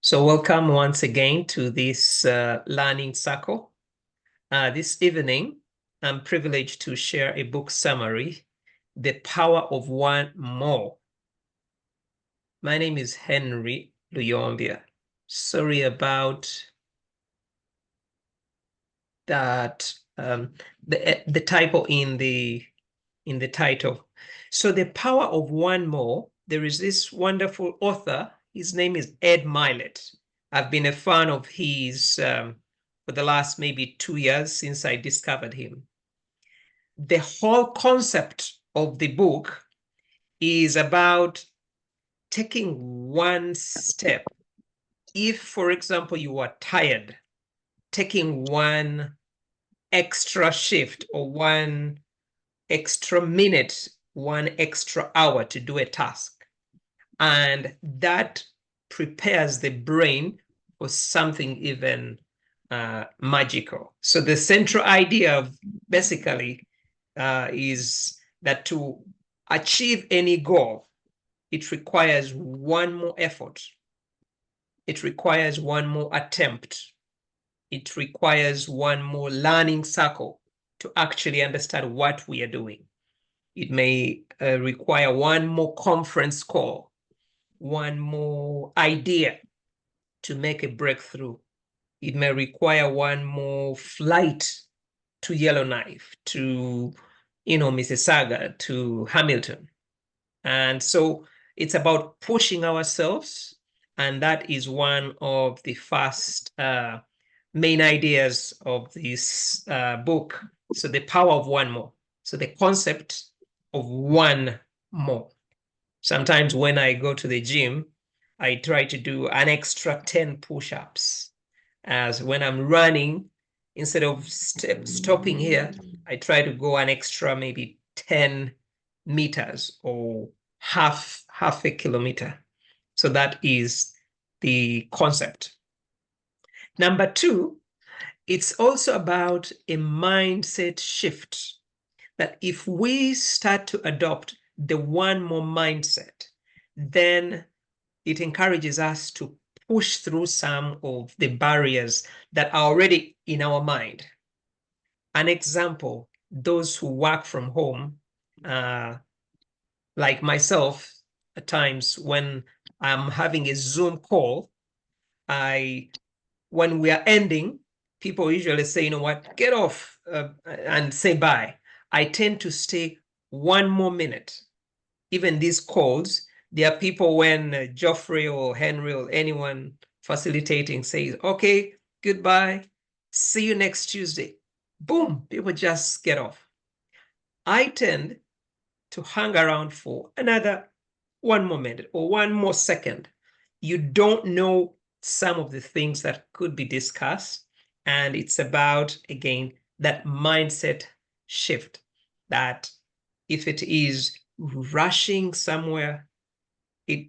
So welcome once again to this learning circle. This evening, I'm privileged to share a book summary, The Power of One More. My name is Henry Luyombya. Sorry about that, the typo in the title. So The Power of One More, there is this wonderful author. His name is Ed Mylett. I've been a fan of his for the last maybe 2 years since I discovered him. The whole concept of the book is about taking one step. If, for example, you are tired, taking one extra shift or one extra minute, one extra hour to do a task. And that prepares the brain for something even magical. So the central idea of basically is that to achieve any goal, it requires one more effort. It requires one more attempt. It requires one more learning cycle to actually understand what we are doing. It may require one more conference call, one more idea to make a breakthrough. It may require one more flight to Yellowknife, to, Mississauga, to Hamilton. And so it's about pushing ourselves. And that is one of the first main ideas of this book. So the power of one more. So the concept of one more. Sometimes when I go to the gym, I try to do an extra 10 push-ups. As when I'm running, instead of stopping here, I try to go an extra maybe 10 meters or half a kilometer. So that is the concept. Number two, it's also about a mindset shift. That if we start to adopt the one more mindset, then it encourages us to push through some of the barriers that are already in our mind. An example, those who work from home, like myself, at times when I'm having a Zoom call, when we are ending, people usually say, you know what, get off and say bye. I tend to stay one more minute. Even these calls, there are people when Geoffrey or Henry or anyone facilitating says, okay, goodbye, see you next Tuesday. Boom, people just get off. I tend to hang around for another one more minute or one more second. You don't know some of the things that could be discussed. And it's about, again, that mindset shift, that if it is rushing somewhere, it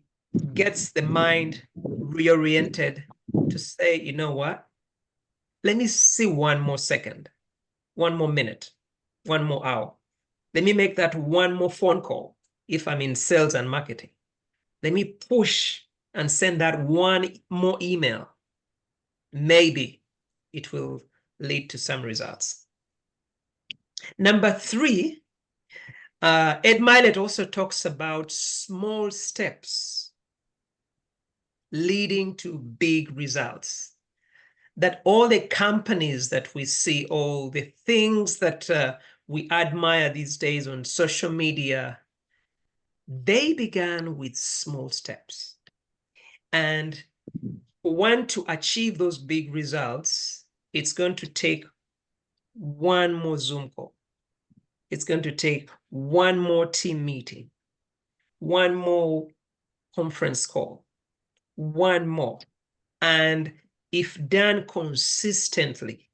gets the mind reoriented to say, you know what? Let me see one more second, one more minute, one more hour. Let me make that one more phone call if I'm in sales and marketing. Let me push and send that one more email. Maybe it will lead to some results. Number three, Ed Mylett also talks about small steps leading to big results. That all the companies that we see, all the things that we admire these days on social media, they began with small steps. And for one to achieve those big results, it's going to take one more Zoom call. It's going to take one more team meeting, one more conference call, one more. And if done consistently,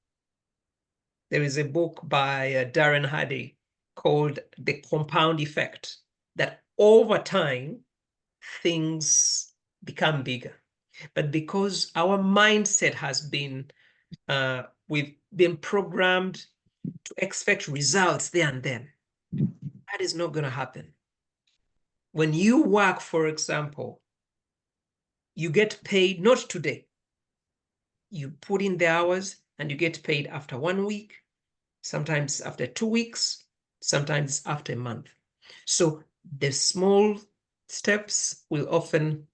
there is a book by Darren Hardy called The Compound Effect, that over time, things become bigger. But because our mindset has been, we've been programmed to expect results there and then, that is not going to happen. When you work, for example, You get paid not today. You put in the hours and you get paid after 1 week, sometimes after 2 weeks, sometimes after a month. So the small steps will often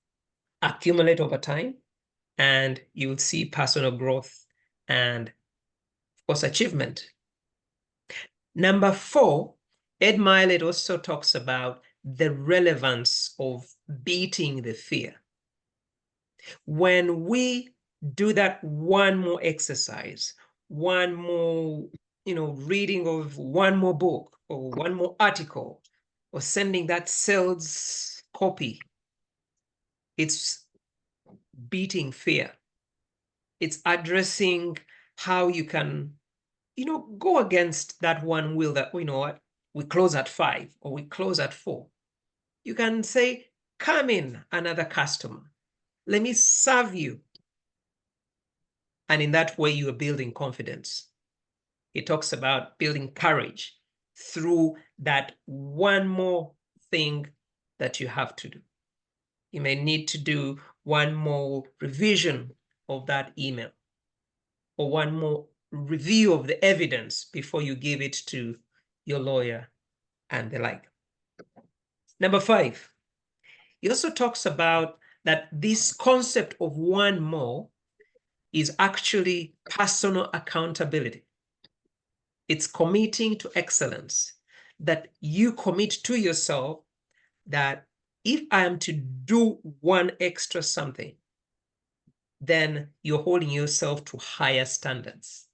accumulate over time, and you will see personal growth and, of course, achievement. Number 4, Ed Mylett also talks about the relevance of beating the fear. When we do that one more exercise, one more, reading of one more book or one more article or sending that sales copy, it's beating fear. It's addressing how you can, go against that one will that, what, we close at 5 or we close at 4. You can say, come in, another customer. Let me serve you. And in that way, you are building confidence. He talks about building courage through that one more thing that you have to do. You may need to do one more revision of that email or one more review of the evidence before you give it to your lawyer and the like. Number 5, he also talks about that this concept of one more is actually personal accountability. It's committing to excellence, that you commit to yourself that if I am to do one extra something, then you're holding yourself to higher standards.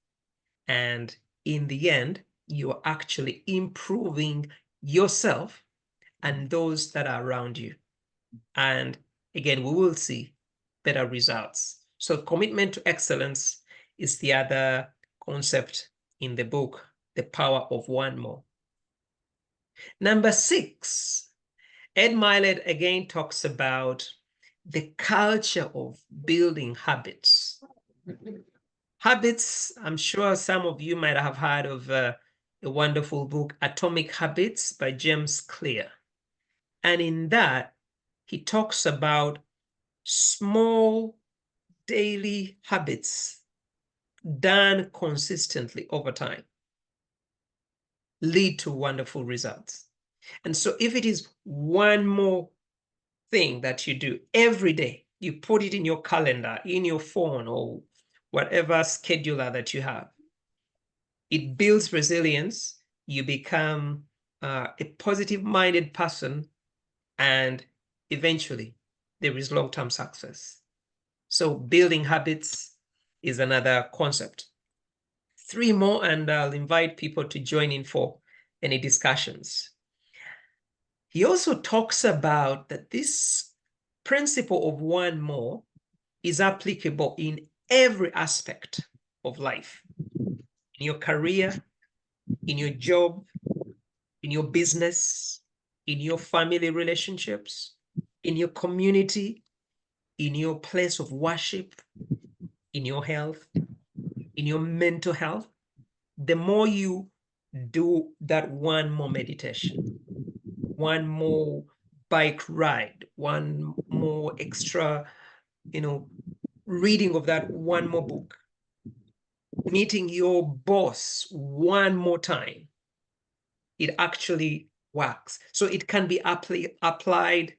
And in the end, you're actually improving yourself and those that are around you. And again, we will see better results. So commitment to excellence is the other concept in the book, The Power of One More. Number 6, Ed Mylett again talks about the culture of building habits. Habits, I'm sure some of you might have heard of a wonderful book, Atomic Habits by James Clear. And in that, he talks about small daily habits done consistently over time lead to wonderful results. And so if it is one more thing that you do every day, you put it in your calendar, in your phone, or whatever scheduler that you have, it builds resilience. You become a positive-minded person, and eventually there is long-term success. So building habits is another concept. 3 more, and I'll invite people to join in for any discussions. He also talks about that this principle of one more is applicable in every aspect of life, in your career, in your job, in your business, in your family relationships, in your community, in your place of worship, in your health, in your mental health. The more you do that one more meditation, one more bike ride, one more extra, reading of that one more book, meeting your boss one more time, it actually works. So it can be applied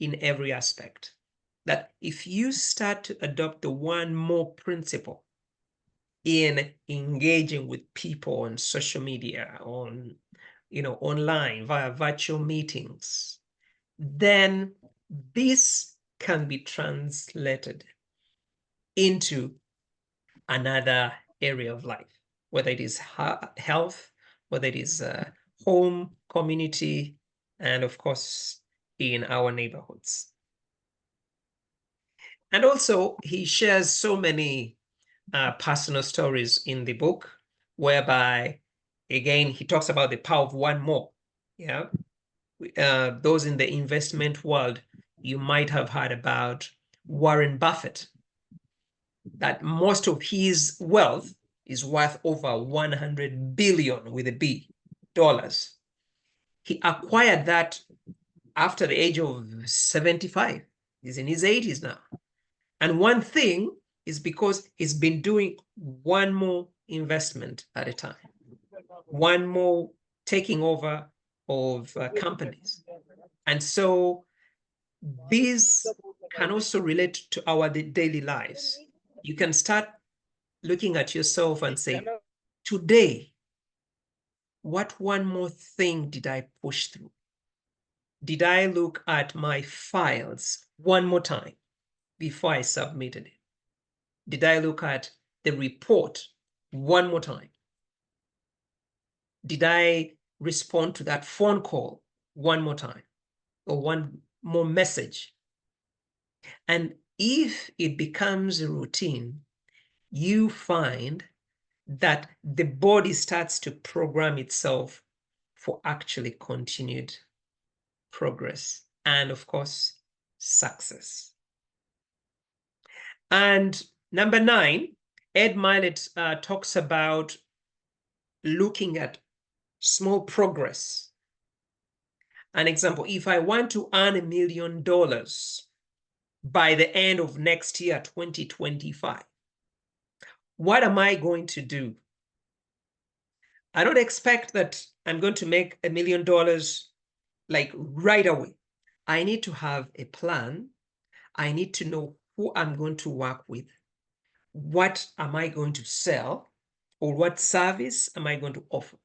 in every aspect. That if you start to adopt the one more principle in engaging with people on social media, online via virtual meetings, then this can be translated into another area of life, whether it is health, whether it is home, community, and of course, in our neighborhoods. And also, he shares so many personal stories in the book, whereby, again, he talks about the power of one more. Yeah, those in the investment world, you might have heard about Warren Buffett, that most of his wealth is worth over 100 billion with a B dollars. He acquired that after the age of 75. He's in his 80s now. And one thing is because he's been doing one more investment at a time, one more taking over of companies. And so these can also relate to our daily lives. You can start looking at yourself and say, today, what one more thing did I push through? Did I look at my files one more time before I submitted it? Did I look at the report one more time? Did I respond to that phone call one more time or one more message? And if it becomes a routine, you find that the body starts to program itself for actually continued progress and, of course, success. And number 9, Ed Mylett talks about looking at small progress. An example, if I want to earn $1 million by the end of next year, 2025, what am I going to do? I don't expect that I'm going to make $1 million like right away. I need to have a plan. I need to know who I'm going to work with. What am I going to sell? Or what service am I going to offer?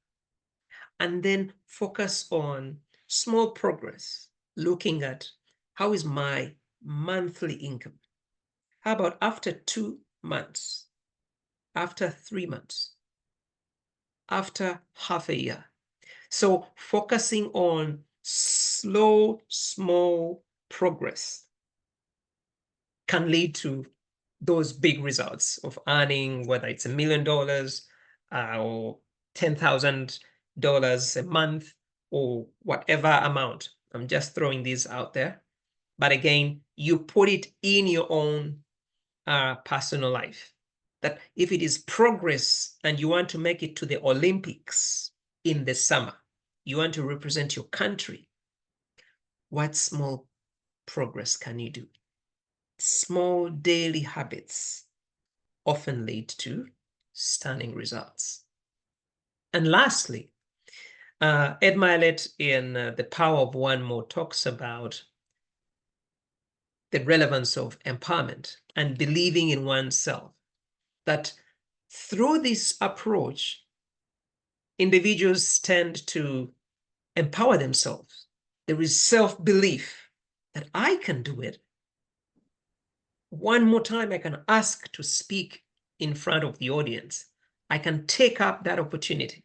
And then focus on small progress, looking at how is my monthly income? How about after 2 months, after 3 months, after half a year? So focusing on slow, small progress can lead to those big results of earning, whether it's $1 million or $10,000 a month or whatever amount. I'm just throwing these out there. But again, you put it in your own personal life. That if it is progress and you want to make it to the Olympics in the summer, you want to represent your country, what small progress can you do? Small daily habits often lead to stunning results. And lastly, Ed Mylett in The Power of One More talks about the relevance of empowerment and believing in oneself. That through this approach, individuals tend to empower themselves. There is self-belief that I can do it. One more time, I can ask to speak in front of the audience. I can take up that opportunity.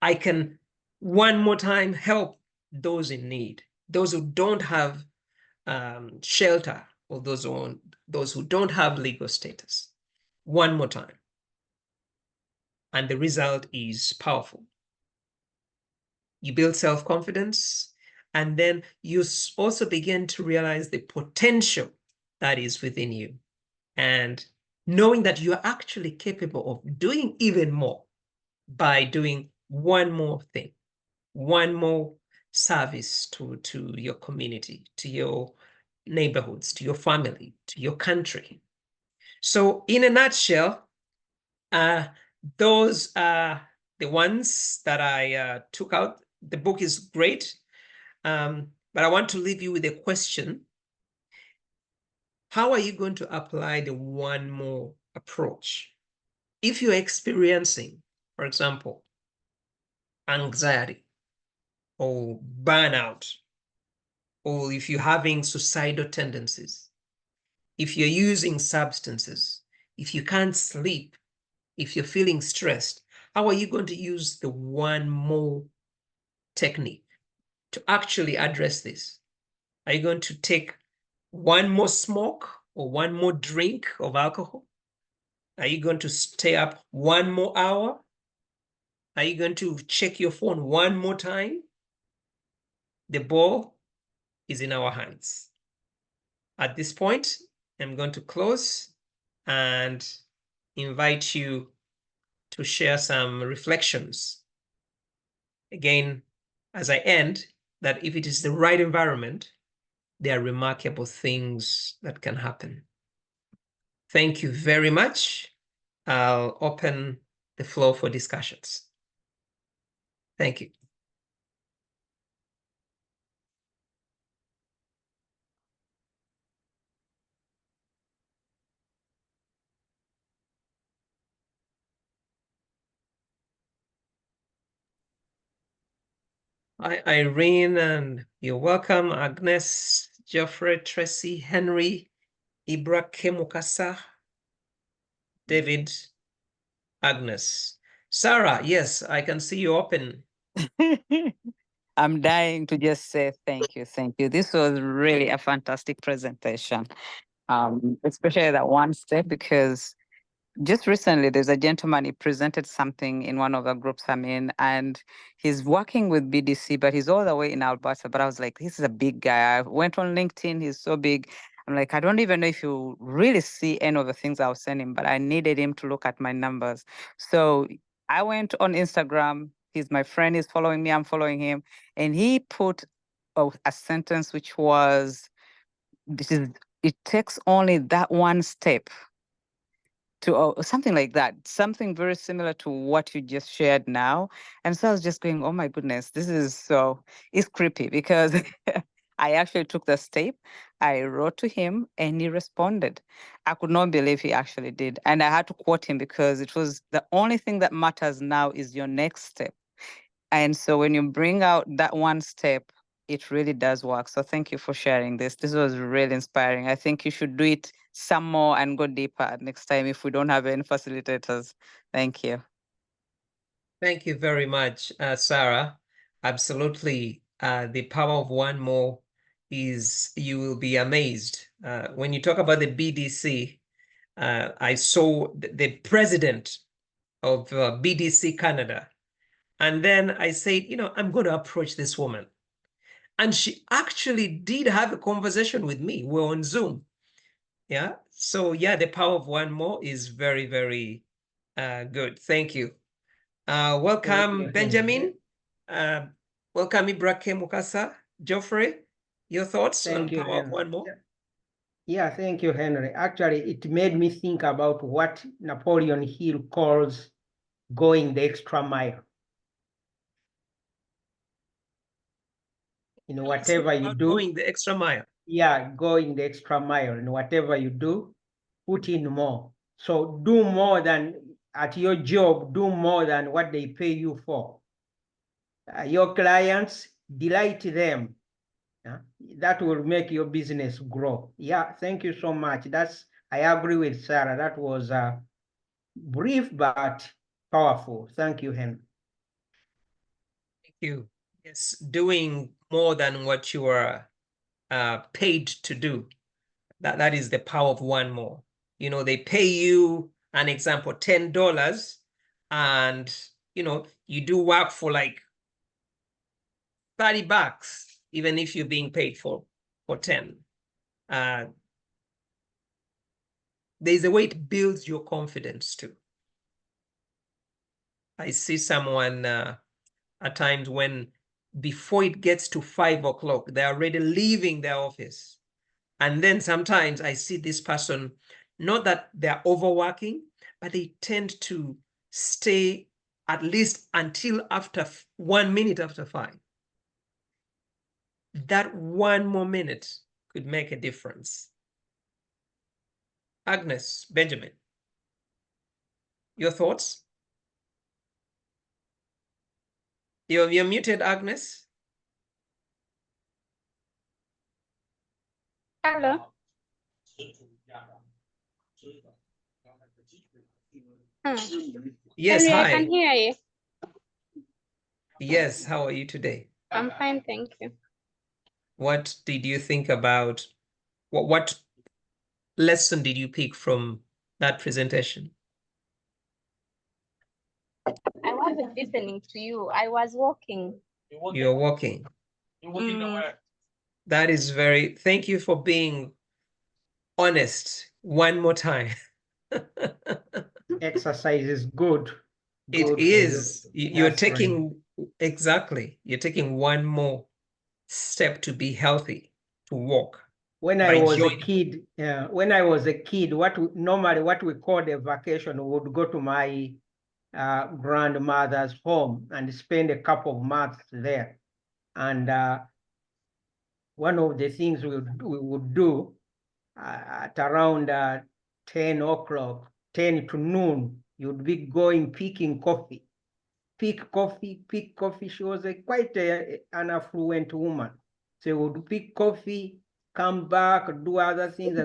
I can, one more time, help those in need, those who don't have shelter, or those who don't have legal status. One more time. And the result is powerful. You build self-confidence, and then you also begin to realize the potential that is within you. And knowing that you're actually capable of doing even more by doing one more thing, one more service to your community, to your neighborhoods, to your family, to your country. So in a nutshell, those are the ones that I took out. The book is great, but I want to leave you with a question. How are you going to apply the one more approach? If you're experiencing, for example, anxiety or burnout, or if you're having suicidal tendencies, if you're using substances, if you can't sleep, if you're feeling stressed, how are you going to use the one more technique to actually address this? Are you going to take one more smoke or one more drink of alcohol? Are you going to stay up one more hour? Are you going to check your phone one more time? The ball is in our hands. At this point, I'm going to close and invite you to share some reflections. Again, as I end, that if it is the right environment, there are remarkable things that can happen. Thank you very much. I'll open the floor for discussions. Thank you. Hi, Irene, and you're welcome. Agnes, Geoffrey, Tracy, Henry, Ibra Kemukasa, David, Agnes. Sarah, yes, I can see you open. I'm dying to just say thank you. Thank you. This was really a fantastic presentation, especially that one step, because just recently there's a gentleman, he presented something in one of the groups I'm in, and he's working with BDC, but he's all the way in Alberta. But I was like, this is a big guy. I went on LinkedIn, he's so big. I'm like, I don't even know if you really see any of the things I was sending, but I needed him to look at my numbers. So I went on Instagram. He's my friend, he's following me, I'm following him. And he put a sentence which was, it takes only that one step to something like that, something very similar to what you just shared now. And so I was just going, oh my goodness, this is so, it's creepy, because I actually took the step. I wrote to him and he responded. I could not believe he actually did. And I had to quote him, because it was the only thing that matters now is your next step. And so when you bring out that one step, it really does work. So thank you for sharing this. This was really inspiring. I think you should do it some more and go deeper next time if we don't have any facilitators. Thank you. Thank you very much, Sarah. Absolutely. The power of one more is, you will be amazed. When you talk about the BDC, I saw the president of BDC Canada. And then I said, I'm going to approach this woman. And she actually did have a conversation with me. We're on Zoom. Yeah. So yeah, the power of one more is very, very good. Thank you. Welcome, Benjamin. Welcome, Ibrahim Mukasa. Geoffrey, your thoughts on Thank you, power of Henry. one more? Yeah, thank you, Henry. Actually, it made me think about what Napoleon Hill calls going the extra mile. In whatever you do, Going the extra mile. yeah, going the extra mile. In whatever you do, put in more. So do more than at your job, do more than what they pay you for. Your clients, delight them. That will make your business grow. Yeah, thank you so much. I agree with Sarah. That was brief but powerful. Thank you, Henry. Thank you. Yes, doing more than what you are paid to do. That is the power of one more. They pay you, an example, $10, and you do work for like $30, even if you're being paid for 10. There's a way it builds your confidence too. I see someone at times when, before it gets to 5 o'clock, they're already leaving their office. And then sometimes I see this person, not that they're overworking, but they tend to stay at least until after 1 minute after 5. That one more minute could make a difference. Agnes, Benjamin, your thoughts? You're muted, Agnes. Hello. Yes, Henry, hi. I can hear you. Yes, how are you today? I'm fine, thank you. What did you think about, what lesson did you pick from that presentation? I wasn't listening to you. I was walking. You're walking. That is thank you for being honest one more time. Exercise is good. It Good is. You're That's right. taking, exactly. You're taking one more step to be healthy, to walk. When I was a kid, normally what we called a vacation, we would go to my grandmother's home and spend a couple of months there. And one of the things we would do at around 10 o'clock, 10 to noon, you'd be going picking coffee. Pick coffee. She was quite an affluent woman. So she would pick coffee, come back, do other things,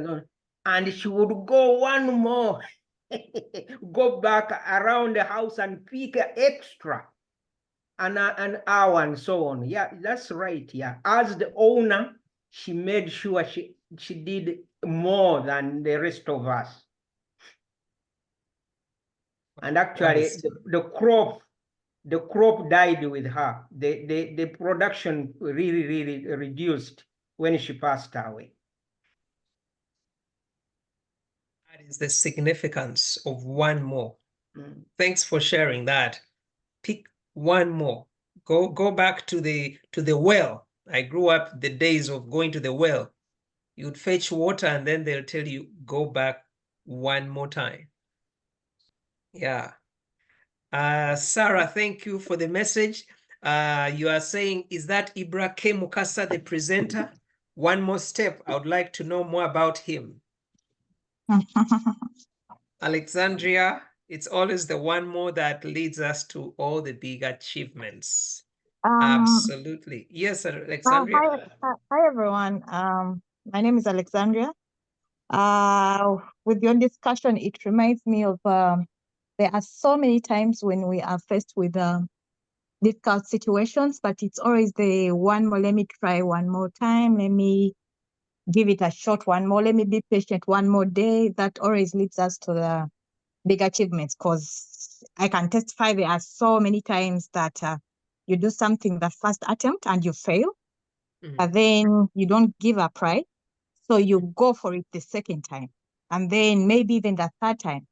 and she would go one more, go back around the house and pick extra, an hour and so on. Yeah, that's right. Yeah, as the owner, she made sure she did more than the rest of us. And actually, the crop died with her. The production really reduced when she passed away. That is the significance of one more. Thanks for sharing that. Pick one more. Go back to the well. I grew up the days of going to the well. You'd fetch water and then they'll tell you, go back one more time. Yeah. Sarah, thank you for the message. You are saying, is that Ibra K. Mukasa, the presenter? One more step. I would like to know more about him. Alexandria, it's always the one more that leads us to all the big achievements. Absolutely. Yes, Alexandria. Hi, everyone. My name is Alexandria. With your discussion, it reminds me of there are so many times when we are faced with difficult situations, but it's always the one more, let me try one more time, let me give it a shot one more, let me be patient one more day. That always leads us to the big achievements, because I can testify there are so many times that you do something the first attempt and you fail, but then you don't give up, right? So you go for it the second time, and then maybe even the third time.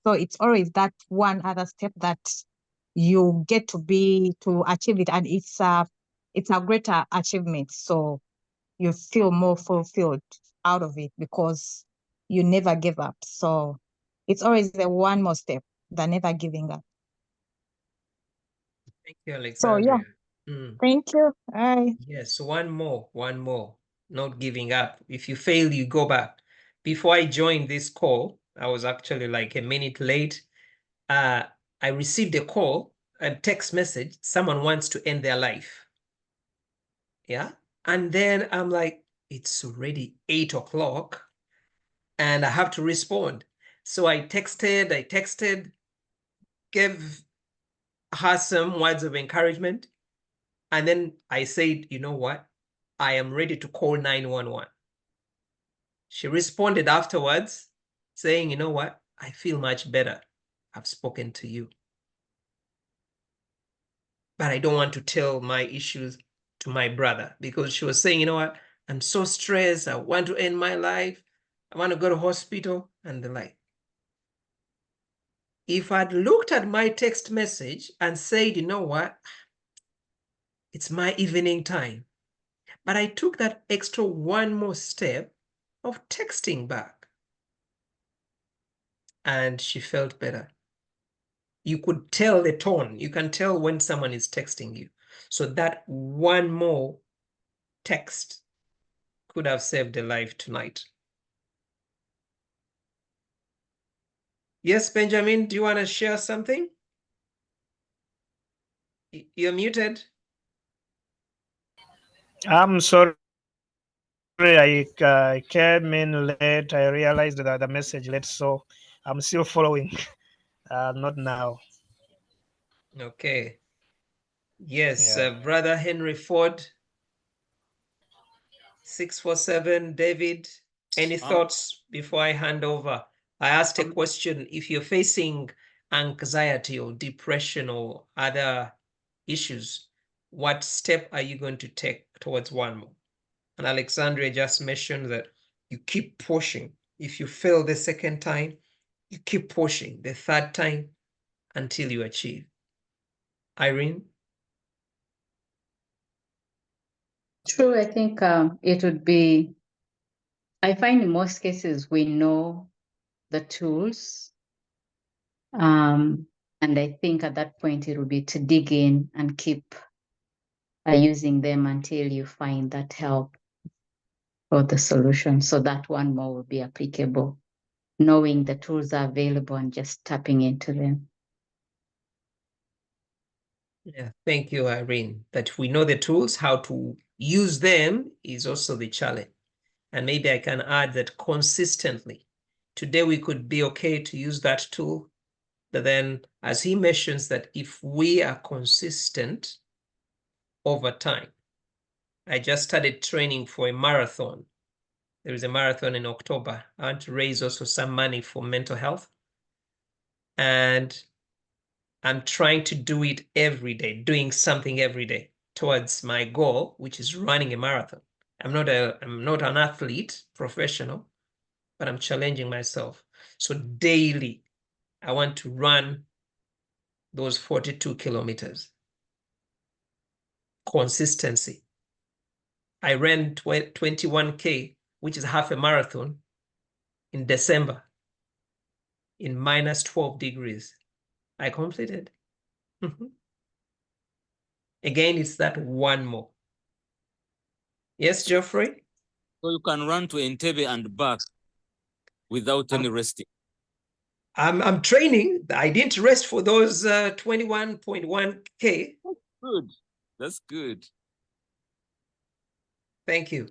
So it's always that one other step that you get to achieve it, and it's a greater achievement. So you feel more fulfilled out of it because you never give up. So it's always the one more step, the never giving up. Thank you, Alexandria. So yeah, thank you. Yes, one more, not giving up. If you fail, you go back. Before I joined this call, I was actually like a minute late. I received a call, a text message, someone wants to end their life. Yeah. And then I'm like, it's already 8 o'clock and I have to respond. So I texted, gave her some words of encouragement. And then I said, you know what? I am ready to call 911. She responded afterwards saying, you know what? I feel much better. I've spoken to you. But I don't want to tell my issues to my brother, because she was saying, you know what? I'm so stressed. I want to end my life. I want to go to hospital and the like. If I'd looked at my text message and said, you know what? It's my evening time. But I took that extra one more step of texting back. And she felt better. You could tell the tone. You can tell when someone is texting you. So that one more text could have saved a life tonight. Yes, Benjamin, do you want to share something? You're muted. I'm sorry, I came in late. I realized that the message late, so I'm still following. Not now. Okay. Yes, Yeah. Brother Henry Ford, 647, David, any thoughts before I hand over? I asked a question. If you're facing anxiety or depression or other issues, what step are you going to take towards one more? And Alexandria just mentioned that you keep pushing. If you fail the second time, you keep pushing the third time until you achieve. Irene? True, I think it would be I find in most cases we know the tools. And I think at that point it will be to dig in and keep using them until you find that help or the solution. So that one more will be applicable, knowing the tools are available and just tapping into them. Yeah, thank you, Irene. That we know the tools, how to use them is also the challenge. And maybe I can add that consistently. Today we could be okay to use that tool, but then as he mentions that if we are consistent over time, I just started training for a marathon. There is a marathon in October. I want to raise also some money for mental health. And I'm trying to do it every day, doing something every day towards my goal, which is running a marathon. I'm not an athlete, professional, but I'm challenging myself. So daily, I want to run those 42 kilometers. Consistency. I ran 21K, which is half a marathon, in December in minus 12 degrees. I completed. Again, it's that one more. Yes, Geoffrey? So you can run to Entebbe and back without any resting. I'm training. I didn't rest for those 21.1K. Good. That's good. Thank you.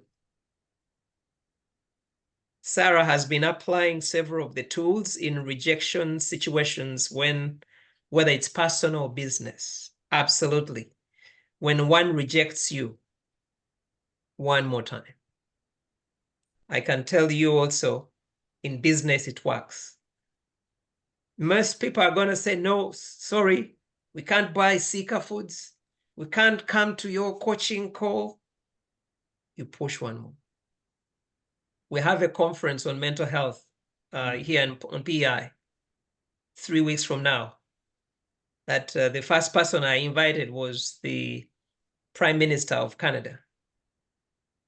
Sarah has been applying several of the tools in rejection situations whether it's personal or business. Absolutely. When one rejects you, one more time. I can tell you also, in business, it works. Most people are going to say, no, sorry, we can't buy Sika Foods. We can't come to your coaching call. You push one more. We have a conference on mental health here on PI 3 weeks from now. That the first person I invited was the Prime Minister of Canada.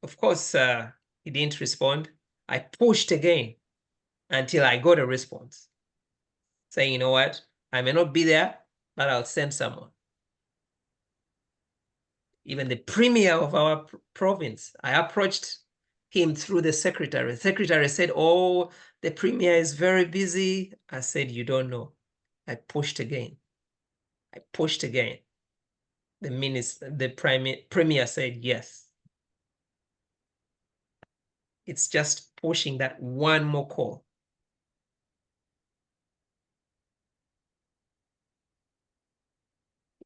Of course, he didn't respond. I pushed again until I got a response saying, you know what, I may not be there, but I'll send someone. Even the premier of our province, I approached him through the secretary. The secretary said, oh, the premier is very busy. I said, you don't know. I pushed again. I pushed again. The premier said yes. It's just pushing that one more call.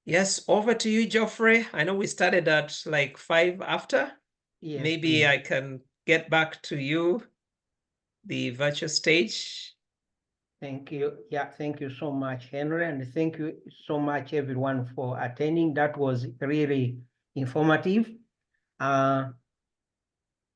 Yes, over to you, Geoffrey. I know we started at like 5 after. Yes, Maybe please. I can get back to you, the virtual stage. Thank you. Yeah, thank you so much, Henry, and thank you so much, everyone, for attending. That was really informative.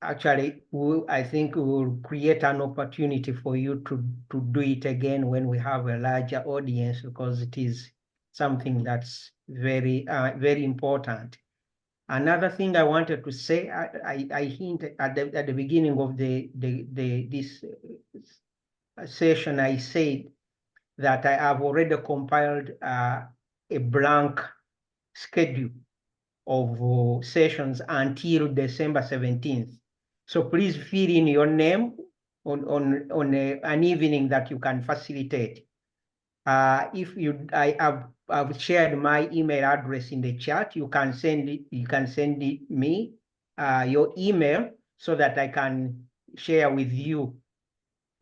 Actually, I think we will create an opportunity for you to do it again when we have a larger audience, because it is something that's very, very important. Another thing I wanted to say, I hinted at the beginning of this session, I said that I have already compiled a blank schedule of sessions until December 17th. So please fill in your name on an evening that you can facilitate. I've shared my email address in the chat. You can send me your email so that I can share with you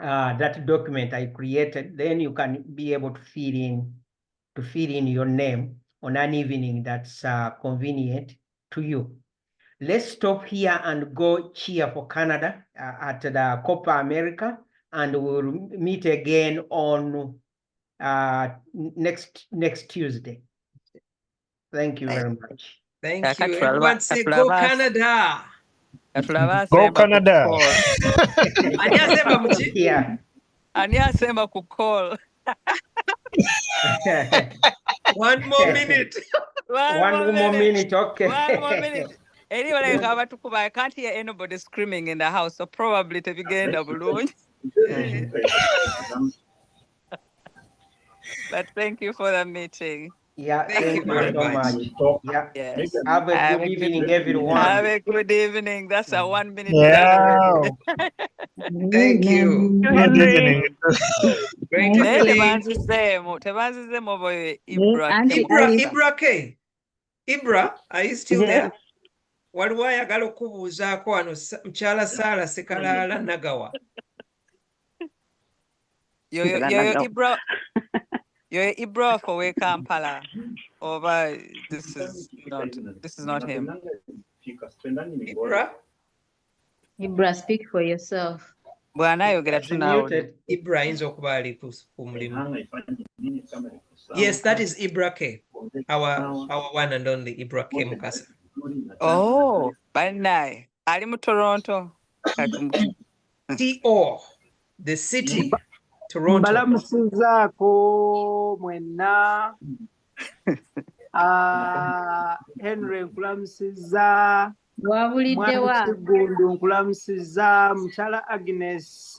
that document I created. Then you can be able to fill in your name on an evening that's convenient to you. Let's stop here and go cheer for Canada at the Copa America, and we'll meet again on next Tuesday. Thank you very much. Thank you. Everyone say go Canada. Go Canada. Anyasema mchi. Yeah. Anyasema kukol. One more minute. One more minute. Okay. One more minute. Anyway, I can't hear anybody screaming in the house, so probably to begin the balloon. But thank you for the meeting. Yeah, Thank you very so much. Yeah. Yes. Have a good evening, everyone. Have a good evening. That's a 1 minute. Yeah. Thank you. Good evening. Great Thank you. evening. Ibra K. Ibra, are you still there? Waliwo ayagala okubuuzaako wano mukyala Saala Sekalaala Nagawa. You're Ibra for Kampala. Over this is not him. Ibra? Ibra, speak for yourself. Bwana yogera tunawo. Ibra ayinza okuba ali ku mulimu. Yes, that is Ibra K. Our one and only Ibra K Mukasa. Oh, banaye. Ali mu Toronto. TO, the city, Toronto. Mbalamusizaako mwenna. Henry nkulamusiza. Wabuliddewa. Gundu nkulamusiza. Mukyala Agnes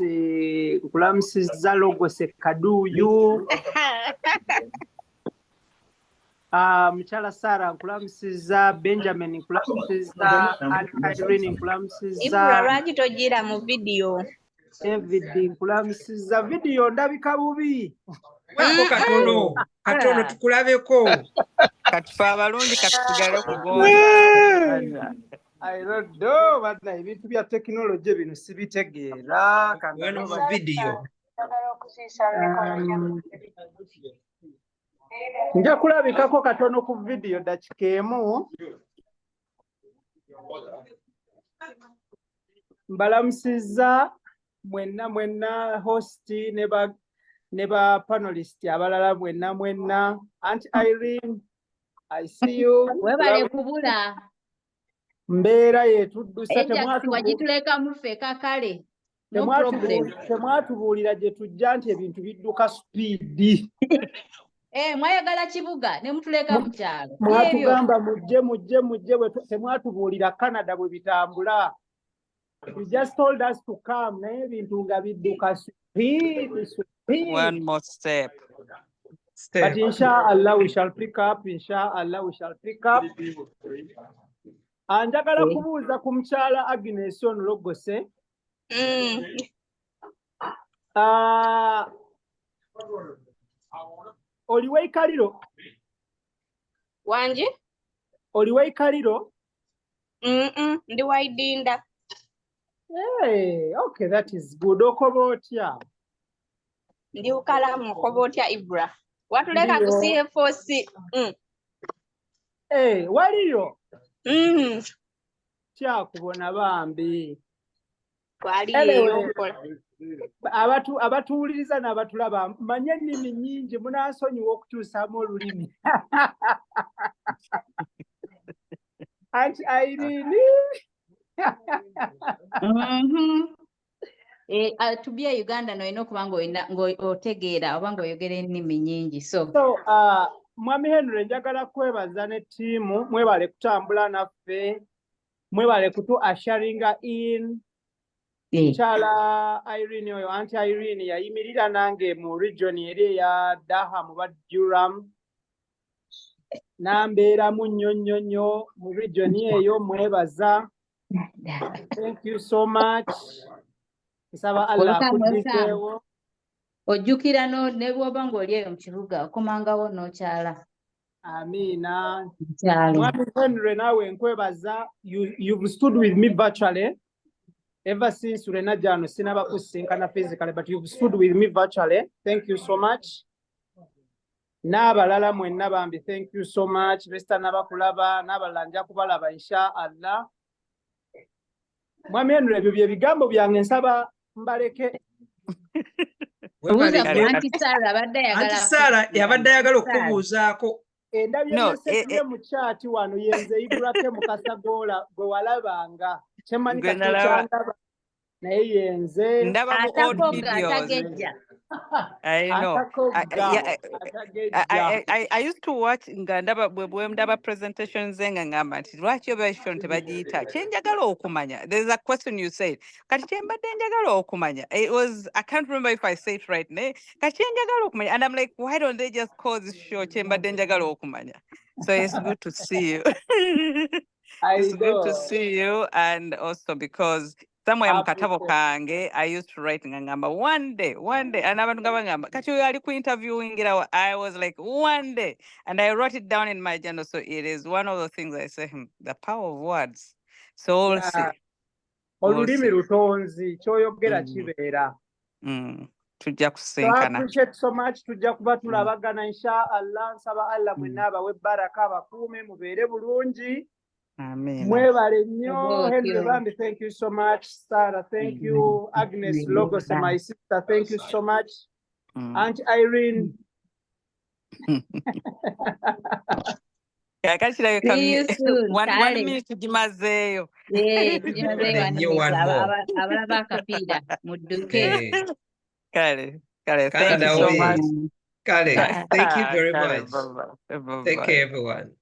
nkulamusiza. Logose Kaduuyu. Mukyala Sarah nkulamusiza. Benjamin nkulamusiza. Irene nkulamusiza. Ibra lwaki togira mu video? David nkulamusiza. Video ndabika bubi. Wako katono tukulabeko. Katufa abalungi katusigale kugonda. I don't know, but ebintu bya technology bino sibitegeera. Wano mu video. Nja kulabikako katono ku video dakika emu. Mbalamusiza mwenna host ne ba panelist abalala mwenna. Aunt Irene, I see you. Webale kubula. Mbeera yetuddusa wagituleka mufe kakale. No problem. Temwatubuulira gye tujja nti ebintu bidduka speed. Mwayagala kibuga ne mutuleka mu kyalo. Mwatugamba mujje temwatubuulira Canada bwe bitambula. You just told us to come naye ebintu nga bidduka speed. One more step. But inshallah we shall pick up. Anjagala kubuuza ku mukyala Agnes ono Logose. Oliwe ikaliro? Wanje? Oliwe ikaliro? Ndi waidinda. Hey, okay, that is good. Okoba otya? Ndi ukalamu okoba otya Ibra? Watuleka ku CFOC. Waliyo? Kyakubona bambi. Abatuwuliriza n'abatulaba manye ennimi nnyingi munansonyiwa okukyusaamu olulimi. Anti Irene. To be a Uganda no ino kuba ng'otegeera oba ng'oyogera ennimi nnyingi. So Mwami Henry njagala kwebaza ne ttiimu mwebale kutambula naffe mwebale kutu asharinga in Chala Irene oyo Anti Irene yayimirira nange mu region eri ya Durham ba Durham nambeera mu nnyonnyonnyo mu region eyo mwebaza. Thank you so much. Nsaba Allah akuddiseewo. Ojjukira ne bw'oba ng'oli eyo mu kibuga okomangawo n'okyala. Amina. Mwami Henry nawe nkwebaza. You've stood with me virtually ever since Rena Jano sinaba kusinkana physically, but you've stood with me virtually. Thank you so much. N'abalala mwenna bambi, thank you so much. Mr. Nabakulaba n'abalala nja kubalaba inshallah. Mwami Henry ebyo bye bigambo byange nsaba mbaleke. Anti Sarah yabadde ayagala okubuuzaako. Endabye nesebye mu chat wano yenze Ibrake Mukasagoola gwe walabanga. Kyemanyika tukyandaba naye yenze. Ndaba mu old videos. I know. Atakogga, I used to watch nga ndaba bwe ndaba presentations nga ngamba nti lwaki version tebagiyita kyenjagala okumanya. There's a question you said. Kati kyembadde njagala okumanya. It was, I can't remember if I say it right. Ne? Kati kyenjagala okumanya. And I'm like, why don't they just call this show kyembadde njagala okumanya? So it's good to see you. It's good to see you, and also because somewhere mukatabo kange I used to write ngamba one day and abantu ngabangamba kati oyo ali ku interviewing it. I was like one day, and I wrote it down in my journal. So it is one of the things I say, the power of words. So we'll see. Olulimi lutonzi kyoyogera kibeera. Tujja So I kusinkana. appreciate so much. Tujja kuba tulabagana inshallah. Nsaba Allah mwenna bawe baraka bakuume mubeere bulungi. Amen. Mwebale nnyo. Henry Bambi, thank you so much. Sarah, thank you. Agnes Logos, my sister, thank you so much. Aunt Irene. See you soon. One minute tugimazeeyo. Tugimazeeyo one more. Abalaba akapiira mudduke. Kale, thank you so much. Kale, thank you very much. Bye-bye. Take care, everyone.